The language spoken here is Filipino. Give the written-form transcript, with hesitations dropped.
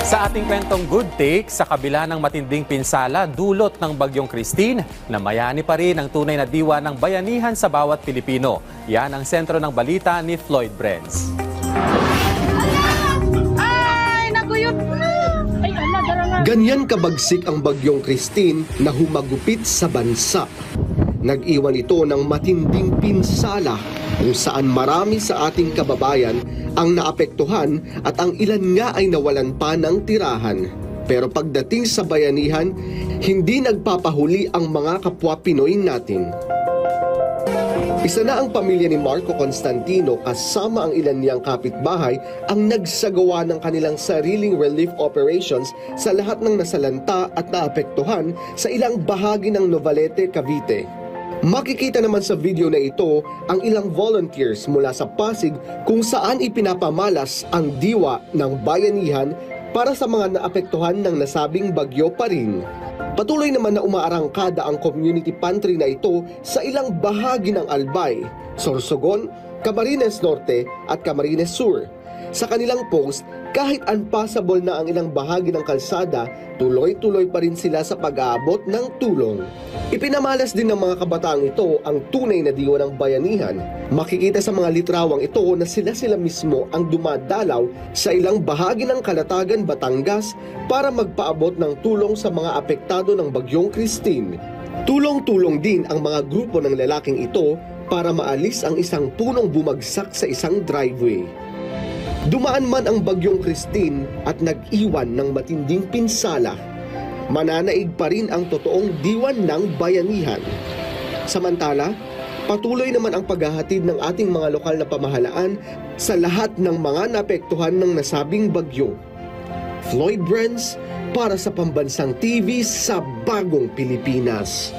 Sa ating kwentong Good Take, sa kabila ng matinding pinsala dulot ng Bagyong Christine, namayani pa rin ang tunay na diwa ng bayanihan sa bawat Pilipino. Yan ang sentro ng balita ni Floyd Brenz. Ganyan kabagsik ang Bagyong Christine na humagupit sa bansa. Nag-iwan ito ng matinding pinsala kung saan marami sa ating kababayan ang naapektuhan at ang ilan nga ay nawalan pa ng tirahan. Pero pagdating sa bayanihan, hindi nagpapahuli ang mga kapwa Pinoy natin. Isa na ang pamilya ni Marco Constantino kasama ang ilan niyang kapitbahay ang nagsagawa ng kanilang sariling relief operations sa lahat ng nasalanta at naapektuhan sa ilang bahagi ng Novalete, Cavite. Makikita naman sa video na ito ang ilang volunteers mula sa Pasig kung saan ipinapamalas ang diwa ng bayanihan para sa mga naapektuhan ng nasabing bagyo pa rin. Patuloy naman na umaarangkada ang community pantry na ito sa ilang bahagi ng Albay, Sorsogon, Camarines Norte at Camarines Sur. Sa kanilang post, kahit unpassable na ang ilang bahagi ng kalsada, tuloy-tuloy pa rin sila sa pag-aabot ng tulong. Ipinamalas din ng mga kabataang ito ang tunay na diwa ng bayanihan. Makikita sa mga litrawang ito na sila mismo ang dumadalaw sa ilang bahagi ng Kalatagan, Batangas para magpaabot ng tulong sa mga apektado ng Bagyong Christine. Tulong-tulong din ang mga grupo ng lalaking ito para maalis ang isang punong bumagsak sa isang driveway. Dumaan man ang Bagyong Christine at nag-iwan ng matinding pinsala, mananaig pa rin ang totoong diwan ng bayanihan. Samantala, patuloy naman ang paghahatid ng ating mga lokal na pamahalaan sa lahat ng mga naapektuhan ng nasabing bagyo. Floyd Brenz para sa Pambansang TV sa Bagong Pilipinas.